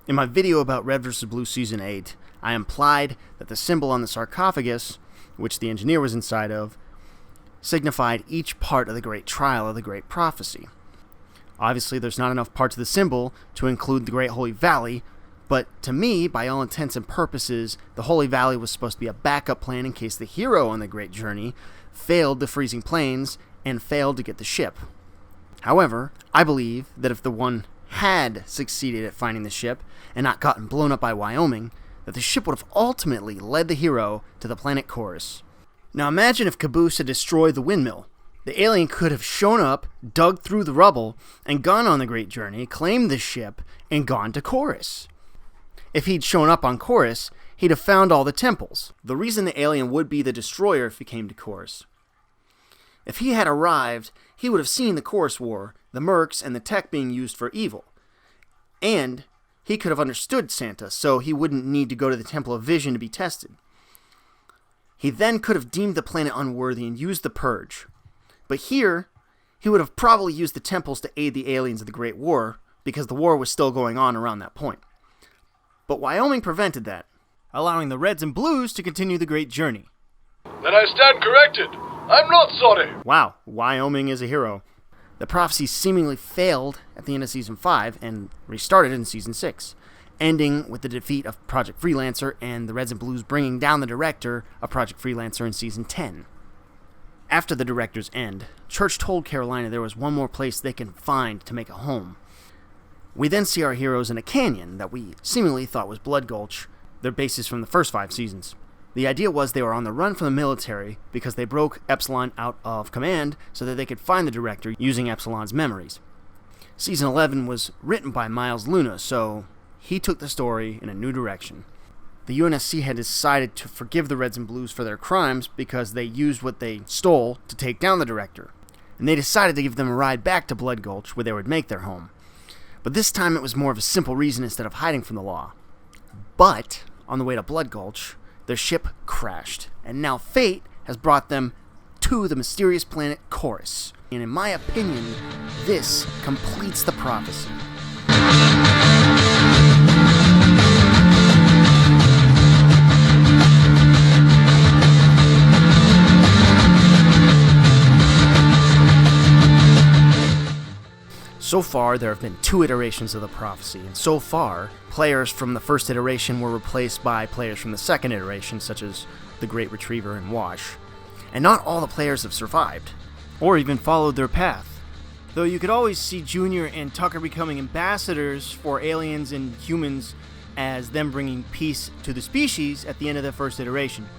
In my video about Red vs. Blue Season 8, I implied that the symbol on the sarcophagus, which the engineer was inside of, signified each part of the Great Trial of the Great Prophecy. Obviously, there's not enough parts of the symbol to include the Great Holy Valley, but to me, by all intents and purposes, the Holy Valley was supposed to be a backup plan in case the hero on the Great Journey failed the freezing plains and failed to get the ship. However, I believe that if the one had succeeded at finding the ship and not gotten blown up by Wyoming, that the ship would have ultimately led the hero to the planet Chorus. Now imagine if Caboose had destroyed the windmill. The alien could have shown up, dug through the rubble, and gone on the Great Journey, claimed the ship, and gone to Chorus. If he'd shown up on Chorus, he'd have found all the temples. The reason the alien would be the destroyer if he came to Chorus. If he had arrived, he would have seen the Chorus War, the mercs, and the tech being used for evil. And he could have understood Santa, so he wouldn't need to go to the Temple of Vision to be tested. He then could have deemed the planet unworthy and used the Purge. But here, he would have probably used the temples to aid the aliens of the Great War, because the war was still going on around that point. But Wyoming prevented that, allowing the Reds and Blues to continue the Great Journey. Then I stand corrected. I'm not sorry. Wow, Wyoming is a hero. The prophecy seemingly failed at the end of Season 5 and restarted in Season 6, ending with the defeat of Project Freelancer and the Reds and Blues bringing down the director of Project Freelancer in Season 10. After the director's end, Church told Carolina there was one more place they can find to make a home. We then see our heroes in a canyon that we seemingly thought was Blood Gulch, their bases from the first 5 seasons. The idea was they were on the run from the military because they broke Epsilon out of command so that they could find the director using Epsilon's memories. Season 11 was written by Miles Luna, so he took the story in a new direction. The UNSC had decided to forgive the Reds and Blues for their crimes because they used what they stole to take down the director. And they decided to give them a ride back to Blood Gulch where they would make their home. But this time it was more of a simple reason instead of hiding from the law. But, on the way to Blood Gulch, their ship crashed, and now fate has brought them to the mysterious planet Chorus. And in my opinion, this completes the prophecy. So far, there have been 2 iterations of the prophecy, and so far, players from the first iteration were replaced by players from the second iteration, such as the Great Retriever and Wash. And not all the players have survived, or even followed their path. Though you could always see Junior and Tucker becoming ambassadors for aliens and humans as them bringing peace to the species at the end of the first iteration.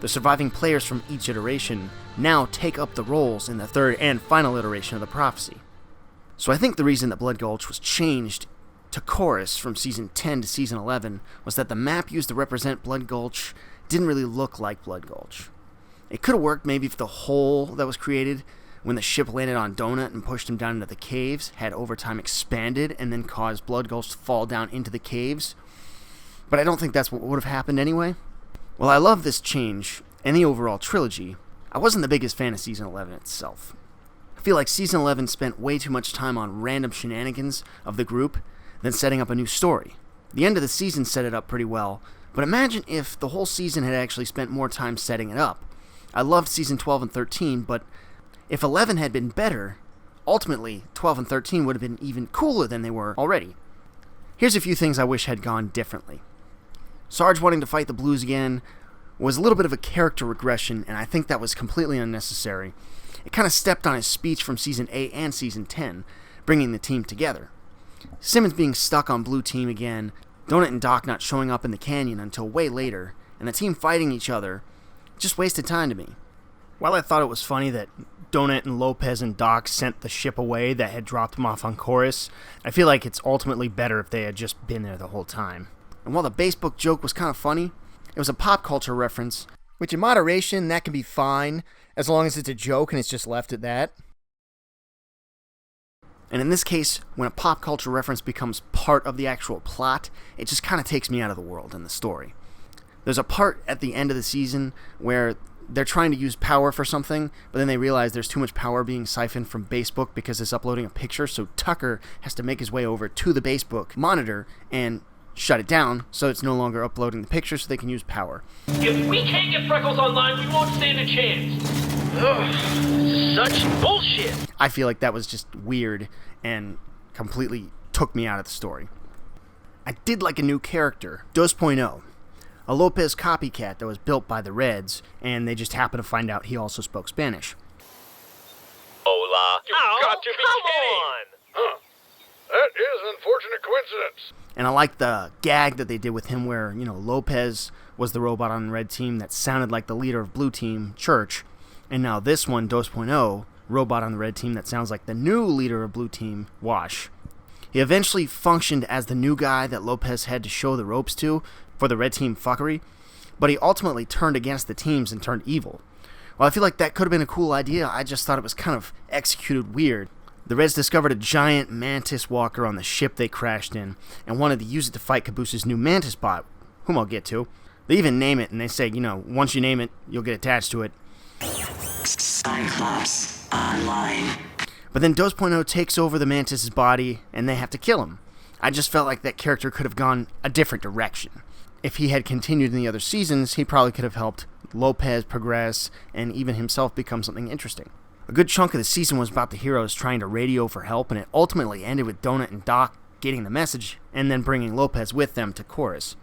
The surviving players from each iteration now take up the roles in the third and final iteration of the prophecy. So I think the reason that Blood Gulch was changed to Chorus from Season 10 to Season 11 was that the map used to represent Blood Gulch didn't really look like Blood Gulch. It could have worked maybe if the hole that was created when the ship landed on Donut and pushed him down into the caves had over time expanded and then caused Blood Gulch to fall down into the caves. But I don't think that's what would have happened anyway. While I love this change and the overall trilogy, I wasn't the biggest fan of Season 11 itself. I feel like Season 11 spent way too much time on random shenanigans of the group than setting up a new story. The end of the season set it up pretty well, but imagine if the whole season had actually spent more time setting it up. I loved Season 12 and 13, but if 11 had been better, ultimately 12 and 13 would have been even cooler than they were already. Here's a few things I wish had gone differently. Sarge wanting to fight the Blues again was a little bit of a character regression, and I think that was completely unnecessary. It kind of stepped on his speech from Season 8 and Season 10, bringing the team together. Simmons being stuck on Blue Team again, Donut and Doc not showing up in the canyon until way later, and the team fighting each other, just wasted time to me. While I thought it was funny that Donut and Lopez and Doc sent the ship away that had dropped them off on Chorus, I feel like it's ultimately better if they had just been there the whole time. And while the basebook joke was kind of funny, it was a pop culture reference, which in moderation, that can be fine, as long as it's a joke and it's just left at that. And in this case, when a pop culture reference becomes part of the actual plot, it just kind of takes me out of the world and the story. There's a part at the end of the season where they're trying to use power for something, but then they realize there's too much power being siphoned from Basebook because it's uploading a picture, so Tucker has to make his way over to the Basebook monitor and shut it down so it's no longer uploading the picture so they can use power. If we can't get Freckles online, we won't stand a chance. Ugh, this is such bullshit. I feel like that was just weird and completely took me out of the story. I did like a new character, 2.0. A Lopez copycat that was built by the Reds, and they just happened to find out he also spoke Spanish. Hola. You've got to be kidding! Huh. That is an unfortunate coincidence. And I like the gag that they did with him where, Lopez was the robot on the Red team that sounded like the leader of Blue team, Church, and now this one, 2.0, robot on the Red team that sounds like the new leader of Blue team, Wash. He eventually functioned as the new guy that Lopez had to show the ropes to for the Red team fuckery, but he ultimately turned against the teams and turned evil. Well, I feel like that could have been a cool idea, I just thought it was kind of executed weird. The Reds discovered a giant Mantis walker on the ship they crashed in, and wanted to use it to fight Caboose's new Mantis bot, whom I'll get to. They even name it, and they say, once you name it, you'll get attached to it. Cyclops online. But then 2.0 takes over the Mantis' body, and they have to kill him. I just felt like that character could have gone a different direction. If he had continued in the other seasons, he probably could have helped Lopez progress, and even himself become something interesting. A good chunk of the season was about the heroes trying to radio for help, and it ultimately ended with Donut and Doc getting the message, and then bringing Lopez with them to Chorus.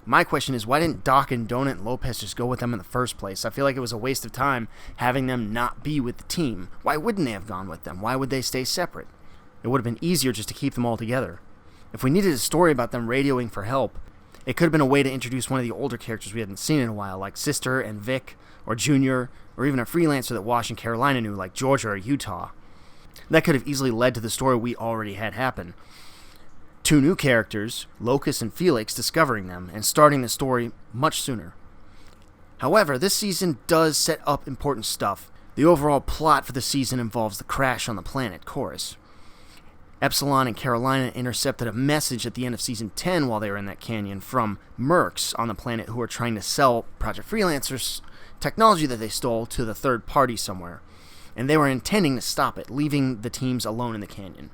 My question is, why didn't Doc and Donut and Lopez just go with them in the first place? I feel like it was a waste of time having them not be with the team. Why wouldn't they have gone with them? Why would they stay separate? It would have been easier just to keep them all together. If we needed a story about them radioing for help, it could have been a way to introduce one of the older characters we hadn't seen in a while, like Sister and Vic, or Junior, or even a freelancer that Wash and Carolina knew, like Georgia or Utah. That could have easily led to the story we already had happen. Two new characters, Locus and Felix, discovering them, and starting the story much sooner. However, this season does set up important stuff. The overall plot for the season involves the crash on the planet Chorus. Epsilon and Carolina intercepted a message at the end of Season 10 while they were in that canyon from mercs on the planet who were trying to sell Project Freelancers technology that they stole to the third party somewhere. And they were intending to stop it, leaving the teams alone in the canyon.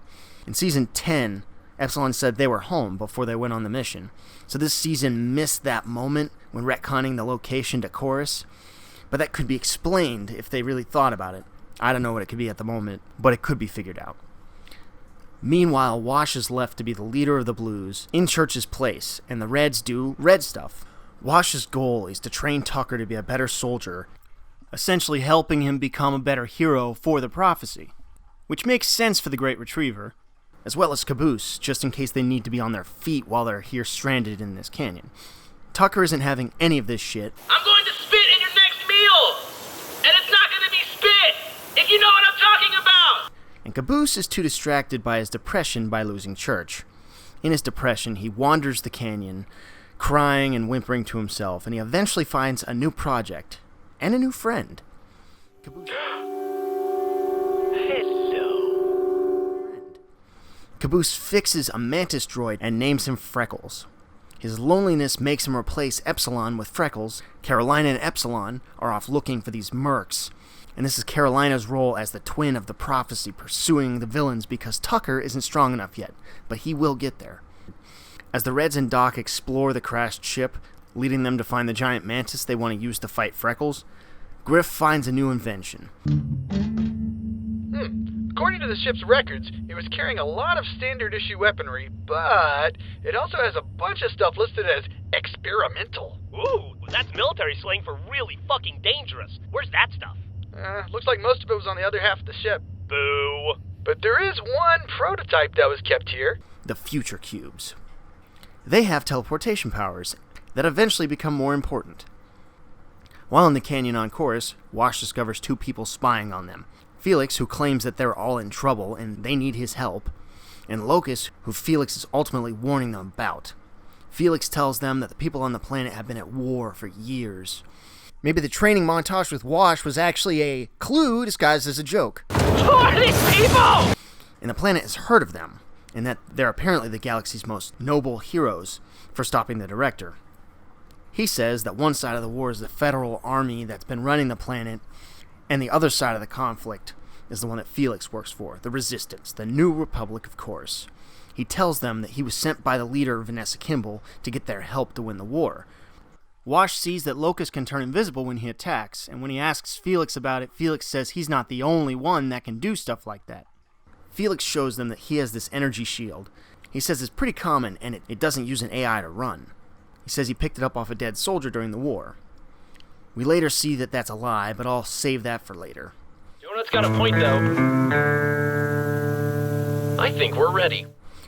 In Season 10, Epsilon said they were home before they went on the mission. So this season missed that moment when retconning the location to Chorus. But that could be explained if they really thought about it. I don't know what it could be at the moment, but it could be figured out. Meanwhile, Wash is left to be the leader of the Blues in Church's place, and the Reds do Red stuff. Wash's goal is to train Tucker to be a better soldier, essentially helping him become a better hero for the prophecy, which makes sense for the Great Retriever, as well as Caboose, just in case they need to be on their feet while they're here stranded in this canyon. Tucker isn't having any of this shit. I'm going to spit in your next meal! And it's not going to be spit, if you know what I'm talking about! And Caboose is too distracted by his depression by losing Church. In his depression, he wanders the canyon, crying and whimpering to himself, and he eventually finds a new project and a new friend. Caboose fixes a Mantis droid and names him Freckles. His loneliness makes him replace Epsilon with Freckles. Carolina and Epsilon are off looking for these mercs. And this is Carolina's role as the twin of the prophecy, pursuing the villains because Tucker isn't strong enough yet, but he will get there. As the Reds and Doc explore the crashed ship, leading them to find the giant Mantis they want to use to fight Freckles, Griff finds a new invention. According to the ship's records, it was carrying a lot of standard-issue weaponry, but it also has a bunch of stuff listed as experimental. Ooh, that's military slang for really fucking dangerous. Where's that stuff? Looks like most of it was on the other half of the ship. Boo. But there is one prototype that was kept here. The Future Cubes. They have teleportation powers that eventually become more important. While in the canyon on Chorus, Wash discovers two people spying on them. Felix, who claims that they're all in trouble and they need his help, and Locus, who Felix is ultimately warning them about. Felix tells them that the people on the planet have been at war for years. Maybe the training montage with Wash was actually a clue disguised as a joke. Who are these people? And the planet has heard of them, and that they're apparently the galaxy's most noble heroes for stopping the Director. He says that one side of the war is the federal army that's been running the planet, and the other side of the conflict is the one that Felix works for, the Resistance, the New Republic, of course. He tells them that he was sent by the leader, Vanessa Kimball, to get their help to win the war. Wash sees that Locust can turn invisible when he attacks, and when he asks Felix about it, Felix says he's not the only one that can do stuff like that. Felix shows them that he has this energy shield. He says it's pretty common, and it doesn't use an AI to run. He says he picked it up off a dead soldier during the war. We later see that that's a lie, but I'll save that for later. Jonah's got a point, though. I think we're ready.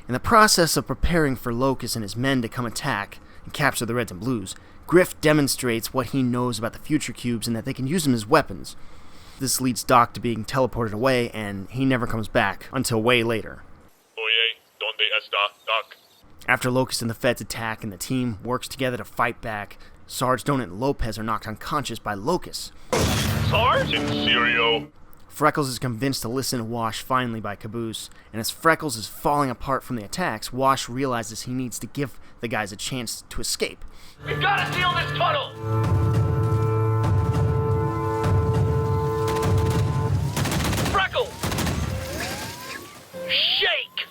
In the process of preparing for Locust and his men to come attack and capture the Reds and Blues, Griff demonstrates what he knows about the future cubes and that they can use them as weapons. This leads Doc to being teleported away, and he never comes back until way later. Oye, ¿dónde está Doc? After Locust and the Feds attack and the team works together to fight back, Sarge, Donut, and Lopez are knocked unconscious by Locust. Sarge? In serio? Freckles is convinced to listen to Wash finally by Caboose, and as Freckles is falling apart from the attacks, Wash realizes he needs to give the guys a chance to escape. We've got to seal this tunnel! Freckles! Shake!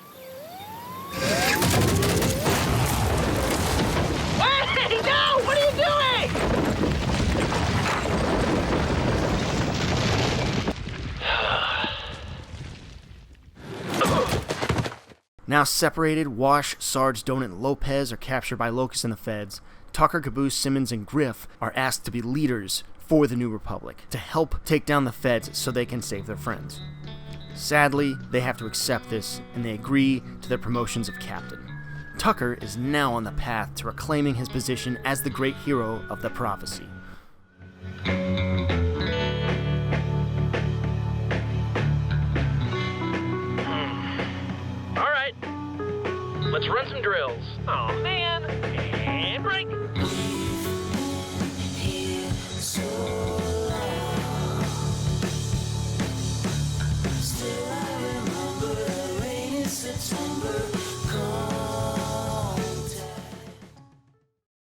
Hey, no! What are you doing? Now separated, Wash, Sarge, Donut, and Lopez are captured by Locust and the Feds. Tucker, Caboose, Simmons, and Griff are asked to be leaders for the New Republic, to help take down the Feds so they can save their friends. Sadly, they have to accept this, and they agree to their promotions of captain. Tucker is now on the path to reclaiming his position as the great hero of the prophecy. All right. Let's run some drills. Oh man. And break. Still I remember the rainy September.